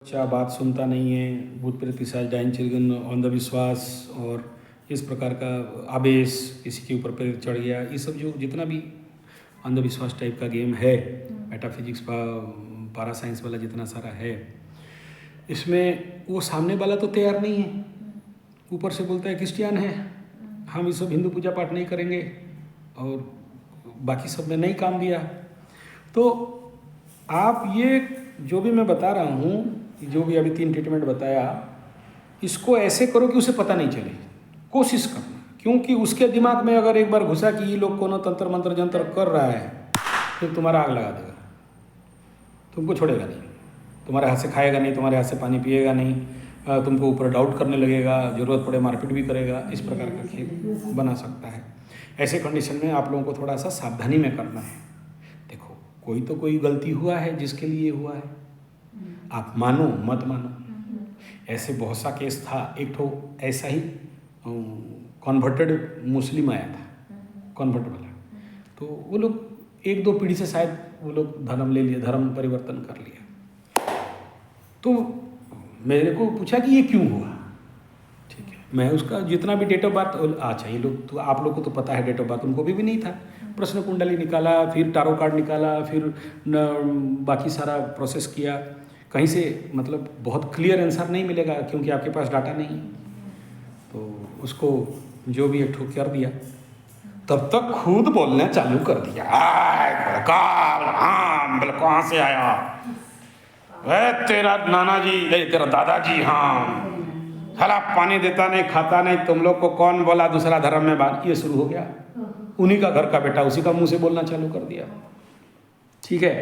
अच्छा बात सुनता नहीं है, भूत प्रेत पिशाच डायन चिरगन, अंधविश्वास और इस प्रकार का आवेश, किसी के ऊपर प्रेत चढ़ गया, ये सब जो जितना भी अंधविश्वास टाइप का गेम है, मेटाफिजिक्स का पारा साइंस वाला जितना सारा है, इसमें वो सामने वाला तो तैयार नहीं है। ऊपर से बोलता है क्रिश्चियन है, हम ये सब हिंदू पूजा पाठ नहीं करेंगे और बाकी सब में नहीं काम दिया। तो आप ये जो भी मैं बता रहा हूँ, जो भी अभी 3 ट्रीटमेंट बताया, इसको ऐसे करो कि उसे पता नहीं चले, कोशिश करना। क्योंकि उसके दिमाग में अगर एक बार घुसा कि ये लोग कोनो तंत्र मंत्र जंत्र कर रहा है, फिर तुम्हारा आग लगा देगा, तुमको छोड़ेगा नहीं, तुम्हारे हाथ से खाएगा नहीं, तुम्हारे हाथ से पानी पिएगा नहीं, तुमको ऊपर डाउट करने लगेगा, ज़रूरत पड़े मारपीट भी करेगा। इस प्रकार का खेल बना सकता है। ऐसे कंडीशन में आप लोगों को थोड़ा सा सावधानी में करना है। देखो, कोई तो कोई गलती हुआ है जिसके लिए हुआ है, आप मानो मत मानो। ऐसे बहुत सा केस था। एक ठो ऐसा ही कन्वर्टेड मुस्लिम आया था, कन्वर्ट वाला, तो वो लोग 1-2 पीढ़ी से शायद वो लोग धर्म ले लिया, धर्म परिवर्तन कर लिया। तो मेरे को पूछा कि ये क्यों हुआ। ठीक है, मैं उसका जितना भी डेट ऑफ बर्थ, अच्छा ये लोग तो आप लोग को तो पता है डेट ऑफ बर्थ, उनको भी नहीं था। प्रश्न कुंडली निकाला, फिर टारो कार्ड निकाला, फिर बाकी सारा प्रोसेस किया। कहीं से मतलब बहुत क्लियर आंसर नहीं मिलेगा क्योंकि आपके पास डाटा नहीं है। तो उसको जो भी एक ठोक कर दिया, तब तक खुद बोलना चालू कर दिया, बोले कहाँ से आया, तेरा नाना जी, तेरा दादाजी, हाँ हला पानी देता नहीं, खाता नहीं, तुम लोग को कौन बोला दूसरा धर्म में बात। ये शुरू हो गया। उन्हीं का घर का बेटा उसी का मुंह से बोलना चालू कर दिया। ठीक है,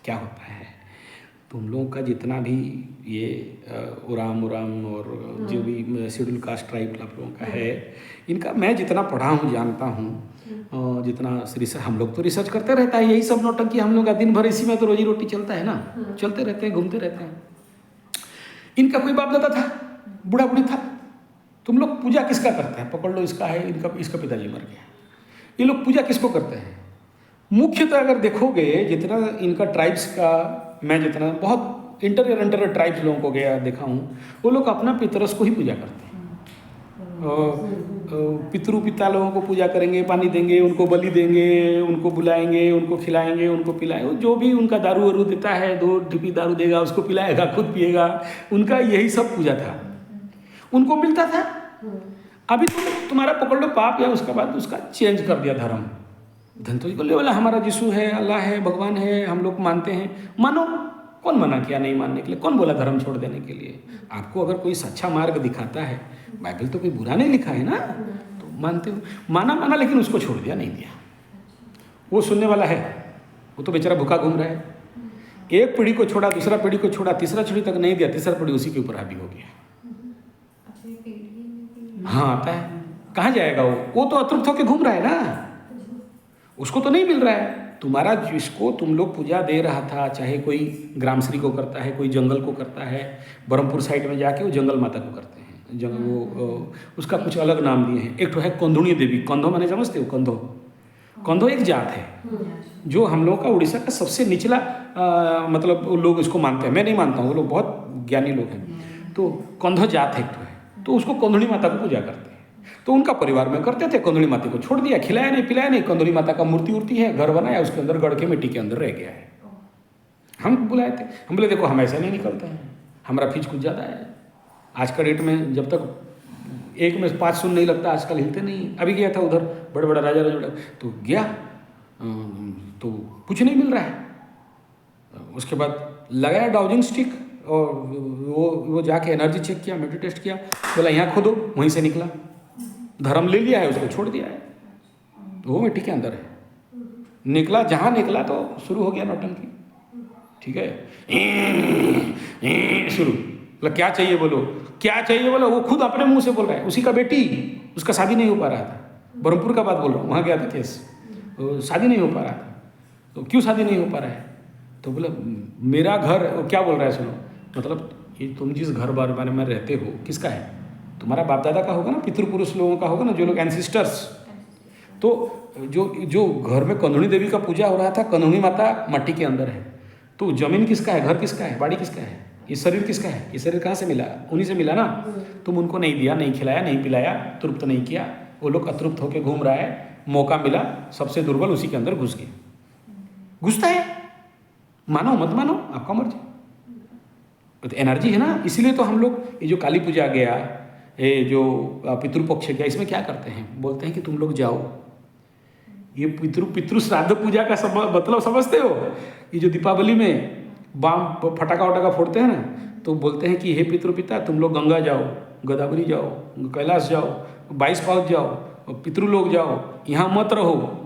क्या होता है, तुम लोगों का जितना भी ये उराम और जो भी शेड्यूल कास्ट ट्राइब आप लोगों का है, इनका मैं जितना पढ़ा हूँ, जानता हूँ, जितना रिसर्च, हम लोग तो रिसर्च करते रहता है, यही सब नौटंकी हम लोग का दिन भर इसी में तो रोजी रोटी चलता है ना, चलते रहते हैं, घूमते रहते हैं। इनका कोई बाप दादा था, बूढ़ा बूढ़ी था। तुम लोग पूजा किसका करते हैं, पकड़ लो, इसका है, इसका पिताजी मर गया, ये लोग पूजा किसको करते हैं। मुख्यतः अगर देखोगे, जितना इनका ट्राइब्स का, मैं जितना बहुत इंटर ट्राइब्स लोगों को गया देखा हूँ, वो लोग अपना पितरस को ही पूजा करते हैं। पिता लोगों को पूजा करेंगे, पानी देंगे, उनको बलि देंगे, उनको बुलाएंगे, उनको खिलाएंगे, उनको पिलाएंगे, जो भी उनका दारू वारू देता है, 2 ढिपी दारू देगा, उसको पिलाएगा, खुद पिएगा। उनका यही सब पूजा था, उनको मिलता था। अभी तुम्हारा पकड़ लो पाप, या उसके बाद उसका चेंज कर दिया धर्म। धनतेरस को ले वाला हमारा यीशु है, अल्लाह है, भगवान है, हम लोग मानते हैं, मानो। कौन मना किया नहीं मानने के लिए, कौन बोला धर्म छोड़ देने के लिए। आपको अगर कोई सच्चा मार्ग दिखाता है, बाइबल तो कोई बुरा नहीं लिखा है ना, तो मानते हो, माना, लेकिन उसको छोड़ दिया, नहीं दिया। वो सुनने वाला है, वो तो बेचारा भूखा घूम रहा है। एक पीढ़ी को छोड़ा, दूसरा पीढ़ी को छोड़ा, तीसरा पीढ़ी तक नहीं दिया, तीसरा पीढ़ी उसी के ऊपर हावी हो गया। हाँ, आता है, कहाँ जाएगा वो तो अतृप्त होकर घूम रहा है ना, उसको तो नहीं मिल रहा है। तुम्हारा जिसको तुम लोग पूजा दे रहा था, चाहे कोई ग्रामश्री को करता है, कोई जंगल को करता है, ब्रह्मपुर साइड में जाके वो जंगल माता को करते हैं, जंगल वो उसका कुछ अलग नाम दिए हैं। एक तो है कंधुणी देवी, कंधो माने समझते हो, कंधो एक जात है जो हम लोग का उड़ीसा का सबसे निचला मतलब लोग इसको मानते हैं। मैं नहीं मानता हूँ, वो लोग बहुत ज्ञानी लोग हैं। तो कंधो जात एक तो है, तो उसको कंधुणी माता को पूजा करते हैं। तो उनका परिवार में करते थे, कंधुणी माता को छोड़ दिया, खिलाया नहीं पिलाया नहीं। कंधुणी माता का मूर्ति है, घर बनाया, उसके अंदर गढ़ के मिट्टी के अंदर रह गया है। हम बुलाए थे, हम बोले देखो हम ऐसे नहीं निकलते हैं, हमारा फीस कुछ ज़्यादा है। आज का डेट में जब तक 1 में 5 सुन नहीं लगता, आजकल हिलते नहीं। अभी गया था उधर, बड़ा राजा तो गया, तो कुछ नहीं मिल रहा है। उसके बाद लगाया डाउजिंग स्टिक, और वो जाके एनर्जी चेक किया, मेटल टेस्ट किया, बोला यहाँ खोदो, वहीं से निकला। धर्म ले लिया है, उसको छोड़ दिया है, तो वो मिट्टी के अंदर है। निकला, जहाँ निकला तो शुरू हो गया नौटंकी। ठीक है, शुरू, मतलब क्या चाहिए बोलो, क्या चाहिए बोलो। वो खुद अपने मुंह से बोल रहा है, उसी का बेटी, उसका शादी नहीं हो पा रहा था। ब्रह्मपुर का बात बोल रहा हूँ, वहाँ गया था केस, तो शादी नहीं हो पा रहा था। तो क्यों शादी नहीं हो पा रहा है, तो बोला मेरा घर, क्या बोल रहा है सुनो, मतलब ये तुम जिस घर बार में रहते हो किसका है, तुम्हारा बाप दादा का होगा ना, पितृपुरुष लोगों का होगा ना, जो लोग एंसिस्टर्स। तो जो घर में कंधुणी देवी का पूजा हो रहा था, कंधुणी माता मट्टी के अंदर है, तो जमीन किसका है, घर किसका है, बाड़ी किसका है, ये शरीर किसका है? ये शरीर कहाँ से मिला? उन्हीं से मिला ना। तुम उनको नहीं दिया, नहीं खिलाया, नहीं पिलाया, तृप्त नहीं किया, वो लोग अतृप्त होकर घूम रहा है। मौका मिला, सबसे दुर्बल उसी के अंदर घुस गए। घुसता है, मानो मत मानो आपका मर्जी, तो एनर्जी है ना। इसीलिए तो हम लोग ये जो काली पूजा गया, ये जो पितृपक्ष गया, इसमें क्या करते हैं? बोलते हैं कि तुम लोग जाओ। ये पितृ श्राद्ध पूजा का मतलब समझते हो? ये जो दीपावली में बम फटाका वटाका फोड़ते हैं ना, तो बोलते हैं कि हे पितृपिता, तुम लोग गंगा जाओ, गोदावरी जाओ, कैलाश जाओ, 22 पाउच जाओ, पितृ लोग जाओ, यहाँ मत रहो।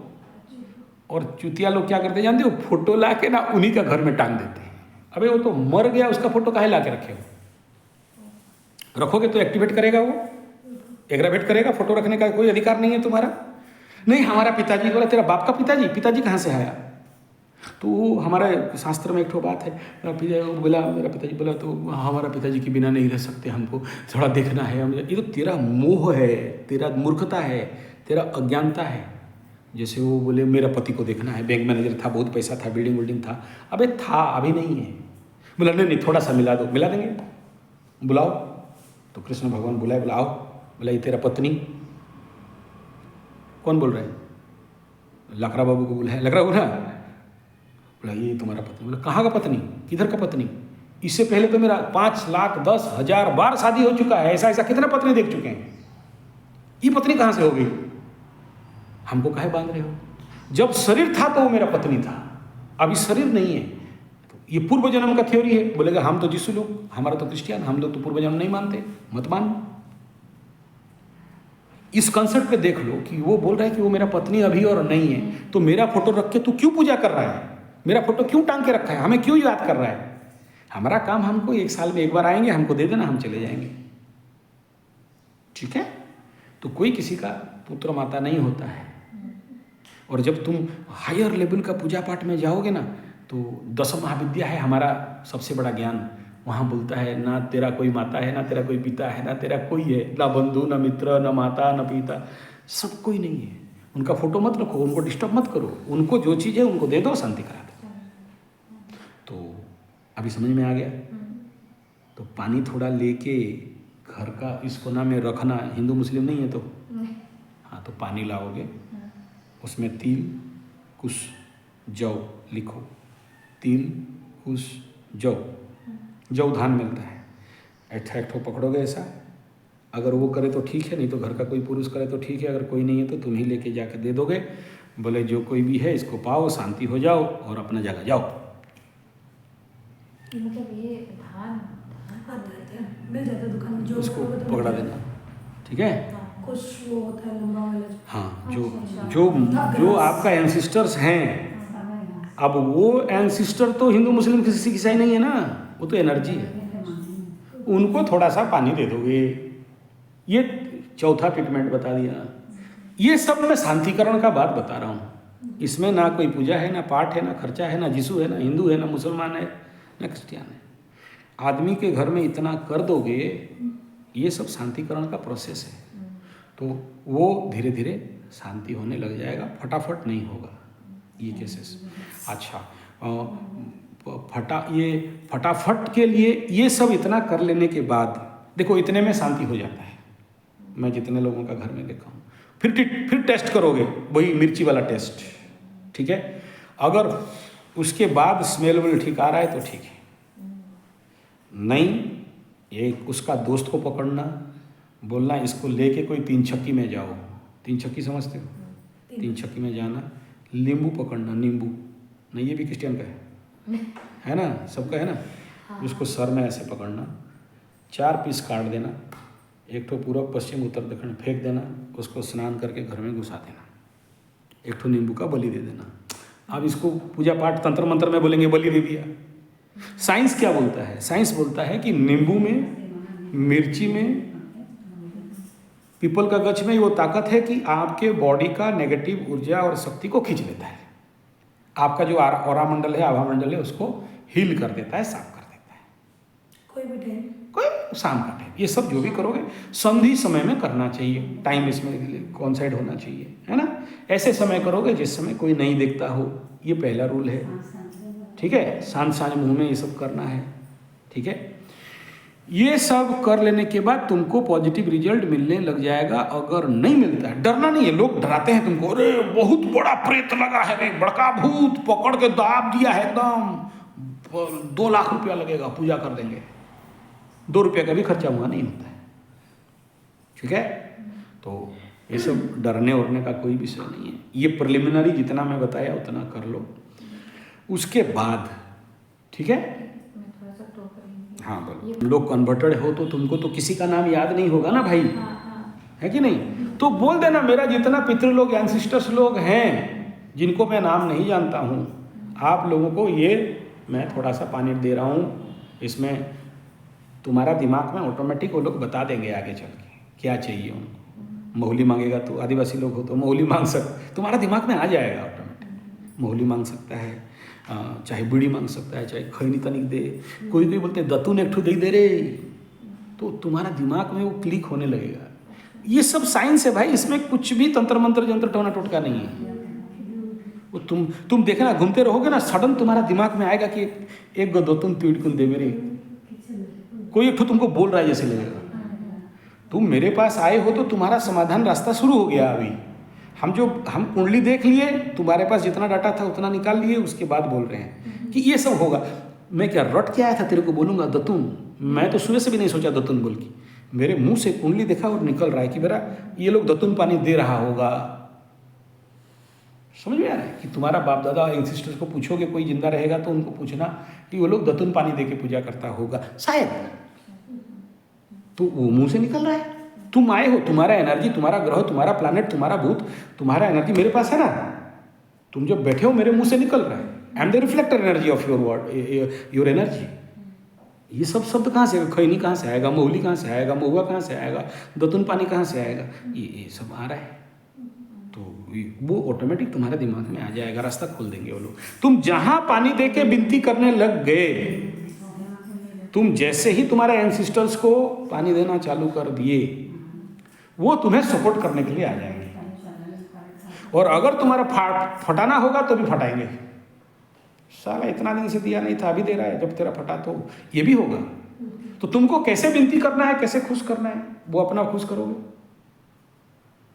और चुतिया लोग क्या करते हैं जानते हो? फोटो ला के ना उन्हीं का घर में टांग देते हैं। अबे वो तो मर गया, उसका फोटो काहे ला के रखे हो? रखोगे तो एक्टिवेट करेगा, वो एग्रावेट करेगा। फोटो रखने का कोई अधिकार नहीं है तुम्हारा। नहीं, हमारा पिताजी बोला, तेरा बाप का पिताजी, पिताजी कहाँ से आया? तो हमारा शास्त्र में एक ठो बात है, बोला मेरा पिताजी बोला, तो हमारा पिताजी के बिना नहीं रह सकते, हमको थोड़ा देखना है। ये तो तेरा मोह है, तेरा मूर्खता है, तेरा अज्ञानता है। जैसे वो बोले मेरा पति को देखना है, बैंक मैनेजर था, बहुत पैसा था, बिल्डिंग विल्डिंग था। अबे था, अभी नहीं है। बोला नहीं थोड़ा सा मिला दो। मिला देंगे, बुलाओ। तो कृष्ण भगवान बुलाए, बुलाओ। बोला ये तेरा पत्नी। कौन बोल रहा है? लकड़ा बाबू को बुलाया। लकड़ा बोला, बोला ये तुम्हारा पत्नी। बोला कहाँ का पत्नी? किधर का पत्नी? इससे पहले तो मेरा 5 लाख 10,000 बार शादी हो चुका है। ऐसा कितना पत्नी देख चुके हैं। ये पत्नी कहाँ से हो गई? हमको काहे बांध रहे हो? जब शरीर था तो वो मेरा पत्नी था, अभी शरीर नहीं है। तो ये पूर्व जन्म का थ्योरी है। बोलेगा हम तो जिसु लोग, हमारा तो क्रिश्चियन, हम लोग तो पूर्व जन्म नहीं मानते। मत मान। इस कंसेप्ट पे देख लो कि वो बोल रहा है कि वो मेरा पत्नी अभी और नहीं है, तो मेरा फोटो रख के तू क्यों पूजा कर रहा है? मेरा फोटो क्यों टांग के रखा है? हमें क्यों याद कर रहा है? हमारा काम, हमको 1 साल में 1 बार आएंगे, हमको दे देना, हम चले जाएंगे। ठीक है? तो कोई किसी का पुत्र माता नहीं होता है। और जब तुम हायर लेवल का पूजा पाठ में जाओगे ना, तो 10 महाविद्या है हमारा सबसे बड़ा ज्ञान। वहाँ बोलता है ना तेरा कोई माता है, ना तेरा कोई पिता है, ना तेरा कोई है, ना बंधु, ना मित्र, ना माता, ना पिता, सब कोई नहीं है। उनका फोटो मत रखो, उनको डिस्टर्ब मत करो, उनको जो चीज़ है उनको दे दो, शांति करा दो। तो अभी समझ में आ गया? तो पानी थोड़ा लेके घर का इस कोना में रखना। हिंदू मुस्लिम नहीं है तो हाँ, तो पानी लाओगे, उसमें तिल कुछ जौ लिखो, तिल कुछ जौ, जौ धान मिलता है। एक ठो पकड़ोगे ऐसा, अगर वो करे तो ठीक है, नहीं तो घर का कोई पुरुष करे तो ठीक है, अगर कोई नहीं है तो तुम ही लेके जाके दे दोगे। बोले जो कोई भी है इसको पाओ, शांति हो जाओ और अपना जगह जाओ। मतलब ये धान मिल जाता दुकान में, जो उसको पकड़ा देना। ठीक है? कुछ वो होता है लंबा वाला। हाँ, जो आपका एंसिस्टर्स हैं, अब वो एंसिस्टर तो हिंदू मुस्लिम किसी ईसाई नहीं है ना, वो तो एनर्जी है। उनको थोड़ा सा पानी दे दोगे। ये चौथा ट्रीटमेंट बता दिया। ये सब मैं शांतिकरण का बात बता रहा हूँ। इसमें ना कोई पूजा है, ना पाठ है, ना खर्चा है, ना जिसु है, ना हिंदू है, ना मुसलमान है, ना क्रिश्चियन है। आदमी के घर में इतना कर दोगे, ये सब शांतिकरण का प्रोसेस है। तो वो धीरे धीरे शांति होने लग जाएगा, फटाफट नहीं होगा ये केसेस। अच्छा, फटाफट के लिए ये सब इतना कर लेने के बाद देखो इतने में शांति हो जाता है। मैं जितने लोगों का घर में देखा हूँ, फिर टेस्ट करोगे, वही मिर्ची वाला टेस्ट। ठीक है? अगर उसके बाद स्मेल वेल ठीक आ रहा है तो ठीक है, नहीं ये उसका दोस्त को पकड़ना, बोलना इसको लेके कोई 3 छक्की में जाओ। 3 छक्की समझते हो? 3 छक्की में जाना, नींबू पकड़ना, नींबू नहीं, ये भी क्रिश्चियन का है ना, सबका है ना। उसको सर में ऐसे पकड़ना, 4 पीस काट देना, एक ठो पूर्व पश्चिम उत्तर दक्षिण फेंक देना, उसको स्नान करके घर में घुसा देना, एक ठो नींबू का बलि दे देना। अब इसको पूजा पाठ तंत्र मंत्र में बोलेंगे बलि दे दिया। साइंस क्या बोलता है? साइंस बोलता है कि नींबू में, मिर्ची में, पीपल का गच में वो ताकत है कि आपके बॉडी का नेगेटिव ऊर्जा और शक्ति को खींच लेता है। आपका जो ऑरा मंडल है, आभा मंडल है, उसको हील कर देता है, साफ कर देता है। कोई भी टाइम, कोई शाम का टाइम, ये सब जो भी करोगे संधि समय में करना चाहिए। टाइम इसमें कॉन्साइड होना चाहिए, है ना। ऐसे समय करोगे जिस समय कोई नहीं देखता हो, ये पहला रूल है। ठीक है? सांझ मुँह में ये सब करना है। ठीक है। ये सब कर लेने के बाद तुमको पॉजिटिव रिजल्ट मिलने लग जाएगा। अगर नहीं मिलता है, डरना नहीं है। लोग डराते हैं तुमको, अरे बहुत बड़ा प्रेत लगा है रे, बड़का भूत पकड़ के दाब दिया है एकदम, 2 लाख रुपया लगेगा, पूजा कर देंगे। 2 रुपये का भी खर्चा हुआ नहीं होता है, ठीक है। तो ये सब डरने उड़ने का कोई विषय नहीं है। ये प्रिलिमिनरी जितना मैं बताया उतना कर लो, उसके बाद ठीक है। मैं थोड़ा सा तो करूँगी। हाँ बोलो। लोग कन्वर्टेड हो तो तुमको तो किसी का नाम याद नहीं होगा ना भाई, है कि नहीं? तो बोल देना मेरा जितना पितृ लोग एंसिस्टर्स लोग हैं जिनको मैं नाम नहीं जानता हूँ, आप लोगों को ये मैं थोड़ा सा पानी दे रहा हूँ, इसमें तुम्हारा दिमाग में ऑटोमेटिक वो लोग बता देंगे आगे चल के क्या चाहिए उनको। महुली मांगेगा तो आदिवासी लोग हो तो महुली मांग तुम्हारा दिमाग में आ जाएगा ऑटोमेटिक। महुली मांग सकता है, चाहे बीड़ी मांग सकता है, चाहे खैनी तनिक दे, कोई बोलते दतुन एक ठू दे रे, तो तुम्हारा दिमाग में वो क्लिक होने लगेगा। ये सब साइंस है भाई, इसमें कुछ भी तंत्र मंत्र जंत्र टोना टोटका नहीं है। वो तुम देखना, घूमते रहोगे ना, सडन तुम्हारा दिमाग में आएगा कि एक गो दतुन पीड़कुन दे मेरे, कोई एक ठू तुमको बोल रहा है जैसे लगेगा। तुम मेरे पास आए हो तो तुम्हारा समाधान रास्ता शुरू हो गया। अभी हम कुंडली देख लिए, तुम्हारे पास जितना डाटा था उतना निकाल लिए, उसके बाद बोल रहे हैं कि ये सब होगा। मैं क्या रट के आया था तेरे को बोलूँगा दतुन? मैं तो सुबह से भी नहीं सोचा दतुन बोल के, मेरे मुंह से कुंडली देखा और निकल रहा है कि मेरा ये लोग दतुन पानी दे रहा होगा। समझ में आ रहा है कि तुम्हारा बाप दादा एंसेस्टर्स को पूछोगे, कोई जिंदा रहेगा तो उनको पूछना कि वो लोग दतुन पानी दे के पूजा करता होगा शायद, तो वो मुंह से निकल रहा है। तुम आए हो, तुम्हारा एनर्जी, तुम्हारा ग्रह, तुम्हारा प्लैनेट, तुम्हारा भूत, तुम्हारा एनर्जी मेरे पास है ना। तुम जब बैठे हो मेरे मुंह से निकल रहा है। I am the reflector energy of your word, your energy. ये सब शब्द कहाँ से, खैनी कहाँ से आएगा, महुली कहाँ से आएगा, महुआ कहाँ से आएगा, दतुन पानी कहाँ से आएगा, ये सब आ रहा है। तो वो ऑटोमेटिक तुम्हारे दिमाग में आ जाएगा, रास्ता खोल देंगे वो लोग। तुम जहाँ पानी दे के विनती करने लग गए, तुम जैसे ही तुम्हारे एंसिस्टर्स को पानी देना चालू कर दिए, वो तुम्हें सपोर्ट करने के लिए आ जाएंगे। और अगर तुम्हारा फटाना होगा तो भी फटाएंगे। साला इतना दिन से दिया नहीं था, अभी दे रहा है, जब तेरा फटा तो ये भी होगा। तो तुमको कैसे विनती करना है, कैसे खुश करना है, वो अपना खुश करोगे,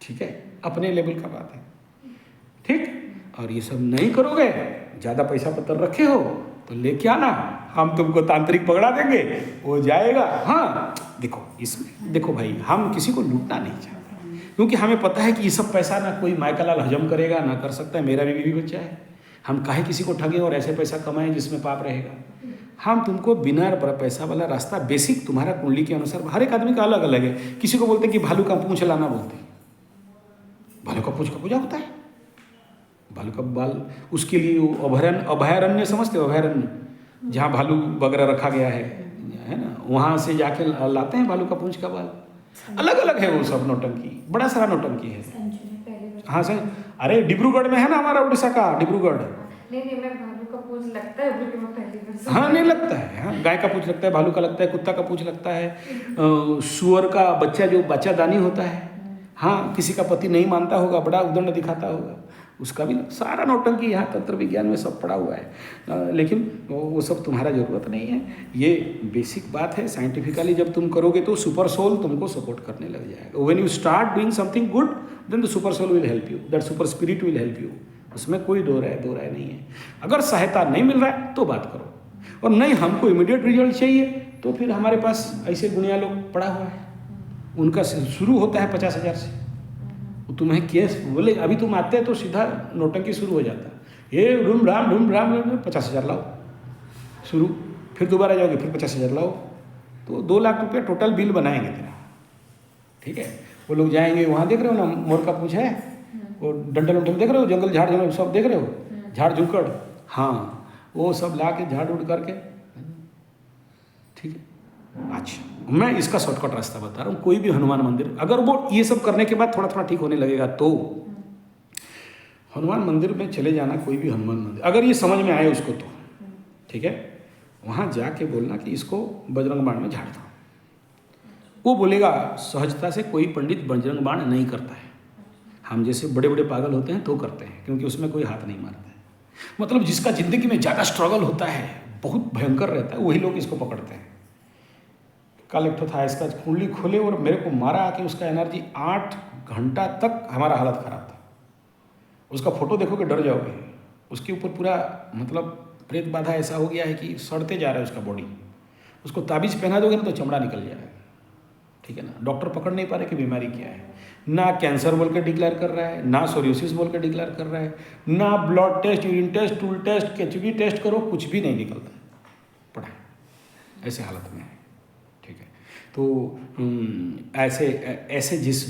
ठीक है, अपने लेवल का बात है, ठीक। और ये सब नहीं करोगे, ज़्यादा पैसा पत्थर रखे हो तो लेके आना, हम तुमको तांत्रिक पकड़ा देंगे, वो जाएगा। हाँ देखो, इसमें देखो भाई, हम किसी को लूटना नहीं चाहते, क्योंकि हमें पता है कि ये सब पैसा ना कोई मायकालाल हजम करेगा, ना कर सकता है। मेरा भी बीवी बच्चा है, हम काहे किसी को ठगे और ऐसे पैसा कमाएं जिसमें पाप रहेगा। हम तुमको बिना पैसा वाला रास्ता, बेसिक तुम्हारा कुंडली के अनुसार, हर एक आदमी का अलग अलग है। किसी को बोलते हैं कि भालू का पूंछ लाना, बोलते हैं भालू का पूंछ का पूजा होता है, भालू का बाल, उसके लिए अभयारण्य समझते हो, अभयारण्य जहाँ भालू वगैरह रखा गया है ना, वहाँ से जाके लाते हैं भालू का पूंछ का बाल। अलग अलग है वो सब नौटंकी, बड़ा सारा नौटंकी है। हाँ सर, अरे डिब्रूगढ़ में है ना हमारा उड़ीसा का डिब्रूगढ़। नहीं मैं भालू का पूंछ लगता है, क्योंकि मैं पहली बार। हाँ नहीं लगता है, हाँ गाय का पूंछ लगता है, भालू का लगता है, कुत्ता का पूंछ लगता है, सुअर का बच्चा जो बच्चादानी होता है, हाँ किसी का पति नहीं मानता होगा, बड़ा उदंड दिखाता होगा, उसका भी सारा नौटंकी यहाँ तंत्र विज्ञान में सब पड़ा हुआ है। लेकिन वो सब तुम्हारा ज़रूरत नहीं है। ये बेसिक बात है। साइंटिफिकली जब तुम करोगे तो सुपर सोल तुमको सपोर्ट करने लग जाएगा। When you start doing something good, then the super soul will help you, that super spirit will help you. उसमें कोई दो राय नहीं है। अगर सहायता नहीं मिल रहा है तो बात करो, और नहीं हमको इमीडिएट रिजल्ट चाहिए तो फिर हमारे पास ऐसे गुणिया लोग पड़ा हुआ है, उनका शुरू होता है 50,000 से। तुम्हें केस बोले, अभी तुम आते हैं तो सीधा नोटंकी शुरू हो जाता है, ये रूम राम 50,000 लाओ शुरू, फिर दोबारा जाओगे फिर 50,000 लाओ, तो 2 लाख रुपये टोटल बिल बनाएंगे तेरा, ठीक है। वो लोग जाएंगे, वहाँ देख रहे हो ना मोर का पूंछ है, वो डंडल उंडल देख रहे हो, जंगल झाड़ जंगल सब देख रहे हो, झाड़ झुकड़, हाँ वो सब ला के झाड़ उड़ करके, ठीक है। अच्छा, मैं इसका शॉर्टकट रास्ता बता रहा हूँ। कोई भी हनुमान मंदिर, अगर वो ये सब करने के बाद थोड़ा थोड़ा ठीक होने लगेगा तो हनुमान मंदिर में चले जाना। कोई भी हनुमान मंदिर अगर ये समझ में आए उसको तो ठीक है, वहाँ जाके बोलना कि इसको बजरंग बाण में झाड़ दो। वो बोलेगा सहजता से, कोई पंडित बजरंग बाण नहीं करता है, हम जैसे बड़े बड़े पागल होते हैं तो करते हैं, क्योंकि उसमें कोई हाथ नहीं मारता है। मतलब जिसका ज़िंदगी में ज़्यादा स्ट्रगल होता है, बहुत भयंकर रहता है, वही लोग इसको पकड़ते हैं। कल एक ठो था, इसका कुंडली खोले और मेरे को मारा आके, उसका एनर्जी 8 घंटा तक हमारा हालत ख़राब था। उसका फोटो देखोगे डर जाओगे। उसके ऊपर पूरा मतलब प्रेत बाधा ऐसा हो गया है कि सड़ते जा रहा है उसका बॉडी। उसको ताबीज़ पहना दोगे ना तो चमड़ा निकल जाएगा, ठीक है ना। डॉक्टर पकड़ नहीं पा रहे कि बीमारी क्या है। ना कैंसर बोल के डिक्लेयर कर रहा है, ना सोरियोसिस बोल के डिक्लेयर कर रहा है, ना blood test, urine test, stool test, केचुकी टेस्ट करो, कुछ भी नहीं निकलता है। पढ़ा ऐसे हालत में है, ठीक है। तो ऐसे जिस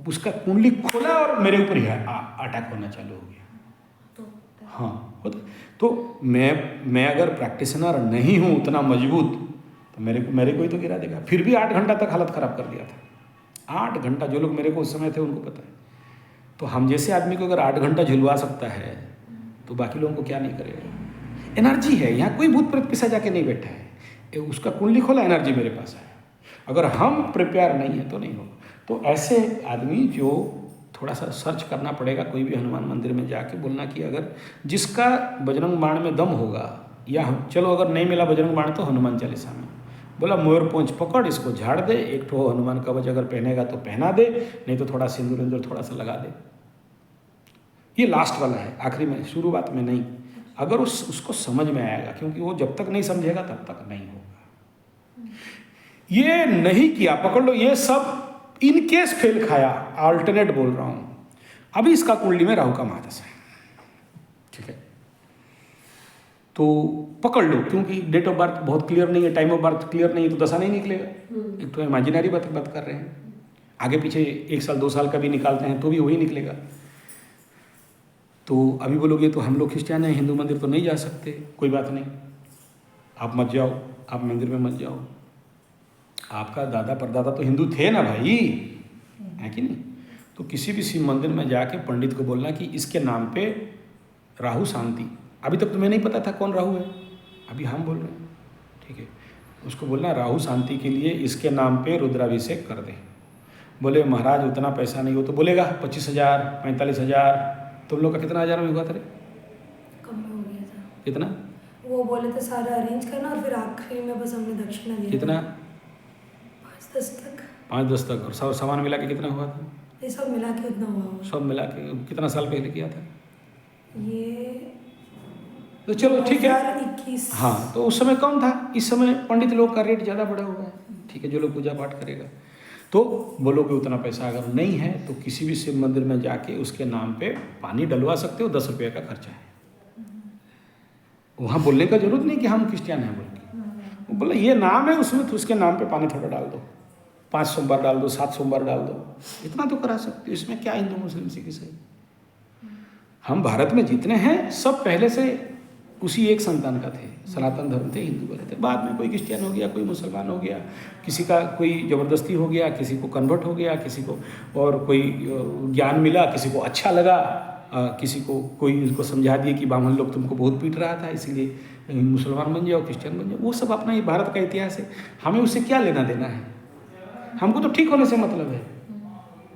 उसका कुंडली खोला और मेरे ऊपर ही अटैक होना चालू हो गया। हाँ होता। तो मैं अगर प्रैक्टिशनर नहीं हूँ उतना मजबूत, तो मेरे को ही तो गिरा देगा। फिर भी 8 घंटा तक हालत ख़राब कर दिया था। 8 घंटा, जो लोग मेरे को उस समय थे उनको पता है। तो हम जैसे आदमी को अगर 8 घंटा झुलवा सकता है तो बाकी लोगों को क्या नहीं करेगा। एनर्जी है यहाँ, कोई भूत प्रेत पिशाच जाके नहीं बैठा है। उसका कुंडली खोला, एनर्जी मेरे पास है। अगर हम प्रिपेयर नहीं है तो नहीं होगा। तो ऐसे आदमी जो थोड़ा सा सर्च करना पड़ेगा, कोई भी हनुमान मंदिर में जाके बोलना कि अगर जिसका बजरंग बाण में दम होगा, या चलो अगर नहीं मिला बजरंग बाण तो हनुमान चालीसा में बोला मयूर पोंछ पकड़, इसको झाड़ दे, एक ठो हनुमान कवच अगर पहनेगा तो पहना दे, नहीं तो थोड़ा सिंदूर इंदूर थोड़ा सा लगा दे। ये लास्ट वाला है, आखिरी में, शुरुआत में नहीं। अगर उसको समझ में आएगा, क्योंकि वो जब तक नहीं समझेगा तब तक नहीं होगा। ये नहीं किया, पकड़ लो, ये सब इन केस फेल खाया, अल्टरनेट बोल रहा हूँ। अभी इसका कुंडली में राहु का महादशा है, ठीक है। तो पकड़ लो, क्योंकि डेट ऑफ बर्थ बहुत क्लियर नहीं है, टाइम ऑफ बर्थ क्लियर नहीं है, तो दशा नहीं निकलेगा। एक तो इमेजिनरी बात कर रहे हैं, आगे पीछे 1 साल 2 साल का भी निकालते हैं तो भी वही निकलेगा। तो अभी बोलोगे तो हम लोग क्रिश्चियन हैं, हिंदू मंदिर तो नहीं जा सकते, कोई बात नहीं, आप मत जाओ, आप मंदिर में मत जाओ। आपका दादा परदादा तो हिंदू थे ना भाई, है कि नहीं। तो किसी भी शिव मंदिर में जाके पंडित को बोलना कि इसके नाम पे राहु शांति, अभी तक तुम्हें नहीं पता था कौन राहु है, अभी हम बोल रहे हैं, ठीक है। उसको बोलना राहु शांति के लिए इसके नाम पे रुद्राभिषेक कर दे। बोले महाराज उतना पैसा नहीं हो, तो बोलेगा 25,000 45,000। तुम लोग का कितना हज़ार में हुआ था रे? कम हो गया था। कितना? वो बोले थे सारा अरेंज करना, और फिर आखिरी में बस हमने दक्षिणा दिया। कितना? 5-10 तक। 5-10 तक। और सब सामान मिला के कितना हुआ था? ये सब मिला के उतना हुआ होगा। सब मिला के कितना साल पहले किया था ये? तो चलो ठीक है। 2021। हाँ, तो उस समय कम था, इस समय पंडित लोग का रेट ज़्यादा बढ़ा हुआ है, ठीक है। जो लोग पूजा पाठ करेगा, तो बोलोगे उतना पैसा अगर नहीं है तो किसी भी शिव मंदिर में जाके उसके नाम पे पानी डलवा सकते हो, 10 रुपये का खर्चा है। वहाँ बोलने का जरूरत नहीं कि हम क्रिश्चियन हैं बोल के, वो बोला ये नाम है उसमें, तो उसके नाम पे पानी थोड़ा डाल दो, 5 सोमवार डाल दो, 7 सोमवार डाल दो, इतना तो करा सकते हो। इसमें क्या हिंदू मुस्लिम सिख ईसाई, हम भारत में जितने हैं सब पहले से उसी एक संतान का थे, सनातन धर्म थे, हिंदू वाले थे। बाद में कोई क्रिश्चियन हो गया, कोई मुसलमान हो गया, किसी का कोई ज़बरदस्ती हो गया, किसी को कन्वर्ट हो गया, किसी को और कोई ज्ञान मिला, किसी को अच्छा लगा, किसी को कोई उसको समझा दिए कि ब्राह्मण लोग तुमको बहुत पीट रहा था इसलिए मुसलमान बन जाओ, क्रिश्चियन बन जाओ। वो सब अपना ये भारत का इतिहास है, हमें उससे क्या लेना देना है। हमको तो ठीक होने से मतलब है,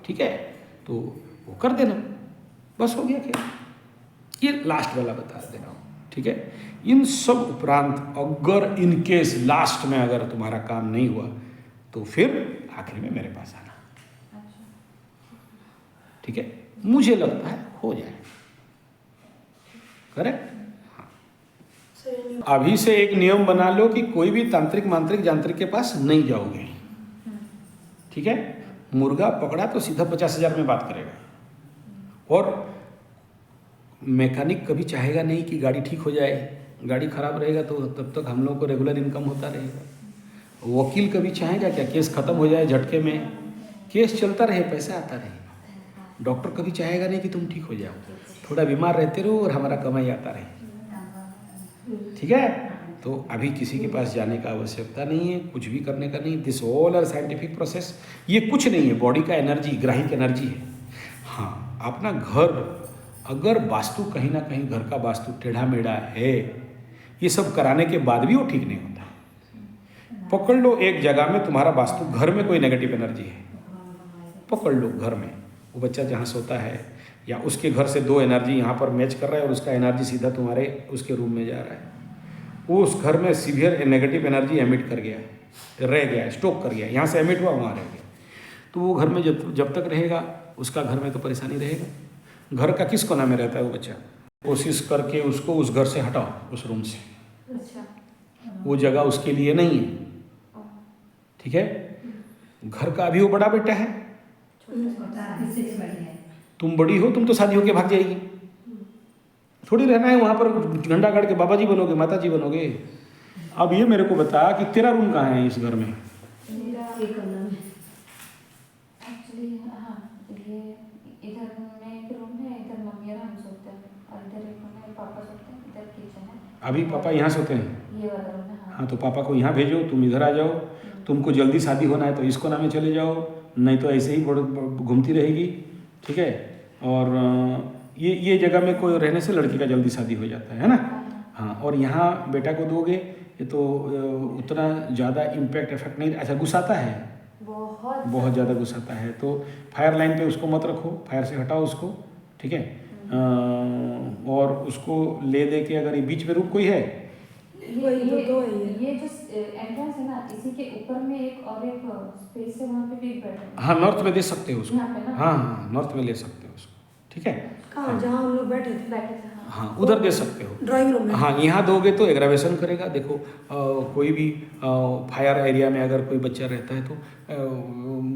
ठीक है। तो वो कर देना, बस हो गया खेल। ये लास्ट वाला बता दे रहा हूँ, ठीक है। इन सब उपरांत अगर इन केस लास्ट में अगर तुम्हारा काम नहीं हुआ तो फिर आखिर में मेरे पास आना, ठीक है। मुझे लगता है हो जाए, करेक्ट। अभी से एक नियम बना लो कि कोई भी तांत्रिक मांत्रिक यांत्रिक के पास नहीं जाओगे, ठीक है। मुर्गा पकड़ा तो सीधा 50,000 में बात करेगा, और मैकेनिक कभी चाहेगा नहीं कि गाड़ी ठीक हो जाए। गाड़ी खराब रहेगा तो तब तक हम लोग को रेगुलर इनकम होता रहेगा। वकील कभी चाहेगा क्या केस खत्म हो जाए झटके में, केस चलता रहे, पैसा आता रहे। डॉक्टर कभी चाहेगा नहीं कि तुम ठीक हो जाओ, थोड़ा बीमार रहते रहो और हमारा कमाई आता रहे, ठीक है। तो अभी किसी के पास जाने का आवश्यकता नहीं है, कुछ भी करने का नहीं। This all are scientific process. ये कुछ नहीं है, बॉडी का एनर्जी, ग्राहिक एनर्जी है। हाँ, अपना घर अगर वास्तु कहीं ना कहीं घर का वास्तु टेढ़ा मेढ़ा है, ये सब कराने के बाद भी वो ठीक नहीं होता। पकड़ लो एक जगह में तुम्हारा वास्तु घर में कोई नेगेटिव एनर्जी है, पकड़ लो घर में वो बच्चा जहाँ सोता है, या उसके घर से 2 एनर्जी यहाँ पर मैच कर रहा है और उसका एनर्जी सीधा तुम्हारे उसके रूम में जा रहा है, वो उस घर में सीवियर नेगेटिव एनर्जी एमिट कर गया है। रह गया, स्टॉक कर गया, यहाँ से एमिट हुआ वहाँ रह गया, तो वो घर में जब तक रहेगा उसका घर में तो परेशानी रहेगा। घर का किस कोना में रहता है वो बच्चा, कोशिश करके उसको उस घर से हटाओ, उस रूम से, अच्छा वो जगह उसके लिए नहीं है, ठीक है। घर का अभी वो बड़ा बेटा है, तुम बड़ी हो, तुम तो शादी होके भाग जाएगी, थोड़ी रहना है वहाँ पर झंडा गाड़ के बाबा जी बनोगे, माता जी बनोगे। अब ये मेरे को बता कि तेरा रूम कहाँ है इस घर में? एक्चुअली हाँ, ये इधर में एक रूम है, इधर मम्मी और हम सोते हैं, और इधर एक रूम है पापा सोते हैं, इधर किचन है। अभी पापा यहाँ सोते हैं? ये वाला रूम है। हाँ, तो पापा को यहाँ भेजो, तुम इधर आ जाओ। तुमको जल्दी शादी होना है तो इस कोना में चले जाओ, नहीं तो ऐसे ही घूमती रहेगी, ठीक है। और ये जगह में कोई रहने से लड़की का जल्दी शादी हो जाता है ना। हाँ, और यहाँ बेटा को दोगे ये तो उतना ज़्यादा इम्पैक्ट इफेक्ट नहीं। अच्छा, गुस्साता है? बहुत ज़्यादा गुस्साता है, तो फायर लाइन पे उसको मत रखो, फायर से हटाओ उसको, ठीक है। और उसको ले दे के, अगर ये बीच में रूम कोई है, ये जो एंट्रेंस है ना, इसी के ऊपर में एक और एक स्पेस है, वहाँ पे भी एक बेड है। हाँ, नॉर्थ में दे सकते हो उसको, यहाँ पे ना? हाँ, नॉर्थ में ले सकते हो उसको, ठीक है। कहाँ, जहाँ हम लोग बैठे थे? हाँ, उधर दे सकते हो, ड्राइंग रूम में। हाँ, यहाँ दोगे तो एग्रावेशन करेगा। देखो कोई भी फायर एरिया में अगर कोई बच्चा रहता है तो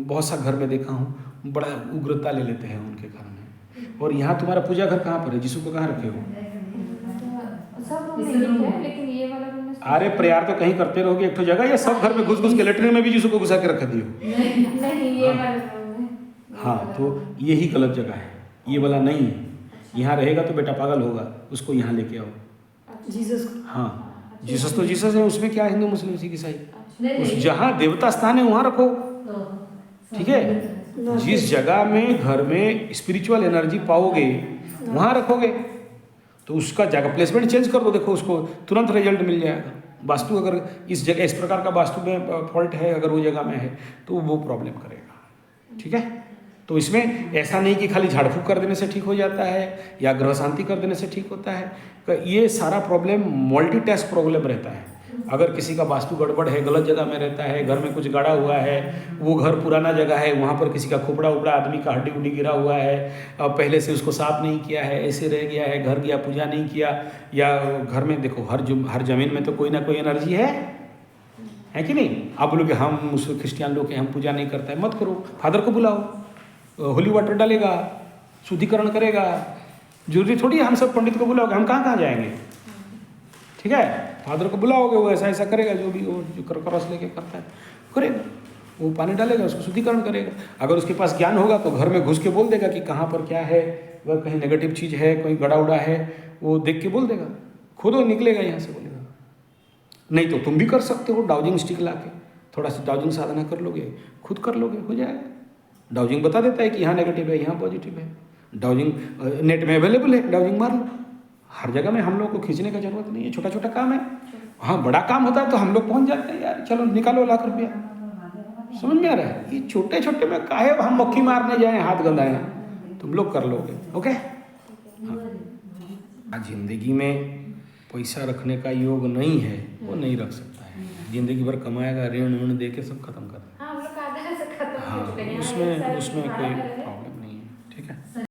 बहुत सा घर में देखा हूँ, बड़ा उग्रता ले लेते हैं उनके घर में। और यहाँ तुम्हारा पूजा घर कहाँ पर है? जिसू को कहाँ रखे हो? सब रूम में है, लेकिन ये वाला रूम में अरे प्रेयर तो कहीं करते रहोगे एक तो जगह, या सब घर में घुस घुस के लेटरिन में भी जिसू को घुसा के रख दियो? नहीं, ये वाला रूम है। हाँ, तो यही गलत जगह है, ये वाला नहीं है। यहाँ रहेगा तो बेटा पागल होगा, उसको यहाँ लेके आओ। जीसस। हाँ, जीसस तो जीसस है, उसमें क्या हिंदू मुस्लिम सिख ईसाई? उस जहाँ देवता स्थान है वहाँ रखो, ठीक है। जिस जगह में घर में स्पिरिचुअल एनर्जी पाओगे वहाँ रखोगे, तो उसका जगह प्लेसमेंट चेंज कर दो, देखो उसको तुरंत रिजल्ट मिल जाएगा। वास्तु अगर इस जगह इस प्रकार का वास्तु में फॉल्ट है, अगर वो जगह में है तो वो प्रॉब्लम करेगा, ठीक है। तो इसमें ऐसा नहीं कि खाली झाड़ फूक कर देने से ठीक हो जाता है या ग्रह शांति कर देने से ठीक होता है। ये सारा प्रॉब्लम मल्टीटास्क प्रॉब्लम रहता है। अगर किसी का वास्तु गड़बड़ है, गलत जगह में रहता है, घर में कुछ गाड़ा हुआ है, वो घर पुराना जगह है, वहाँ पर किसी का खोपड़ा उपड़ा आदमी का हड्डी उड्डी गिरा हुआ है, पहले से उसको साफ नहीं किया है, ऐसे रह गया है, घर गया पूजा नहीं किया, या घर में देखो हर जमीन में तो कोई ना कोई एनर्जी है कि नहीं। आप बोलोगे हम क्रिश्चियन लोग हैं, हम पूजा नहीं करता है, मत करो, फादर को बुलाओ, होली वाटर डालेगा, शुद्धिकरण करेगा। जरूरी थोड़ी हम सब पंडित को बुलाओगे, हम कहाँ जाएंगे, ठीक है। फादर को बुलाओगे, वो ऐसा ऐसा करेगा, जो भी वो जो क्रॉस लेके करता है करेगा, वो पानी डालेगा, उसको शुद्धिकरण करेगा। अगर उसके पास ज्ञान होगा तो घर में घुस के बोल देगा कि कहाँ पर क्या है, अगर कहीं नेगेटिव चीज़ है, कोई गड़ा उड़ा है, वो देख के बोल देगा, खुद वो निकलेगा यहाँ से, बोलेगा। नहीं तो तुम भी कर सकते हो, डाउजिंग स्टिक ला के थोड़ा सा डाउजिंग साधना कर लोगे, खुद कर लोगे, हो जाएगा। डाउजिंग बता देता है कि यहाँ नेगेटिव है, यहाँ पॉजिटिव है। डाउजिंग नेट में अवेलेबल है, डाउजिंग मार लो। हर जगह में हम लोग को खींचने का जरूरत नहीं है, छोटा छोटा काम है। हाँ, बड़ा काम होता है तो हम लोग पहुँच जाते हैं, यार चलो निकालो लाख रुपया, समझ में आ रहा है। ये छोटे छोटे में काहे हम मक्खी मारने जाए, हाथ गंदाए, तुम लोग कर लोगे, ओके। हाँ, आज जिंदगी में पैसा रखने का योग नहीं है, वो नहीं रख सकता है। जिंदगी भर कमाएगा, ऋण दे के सब खत्म कर। हाँ, हम लोग का आधा से खत्म हाँ, हो चुका है। उसमें कोई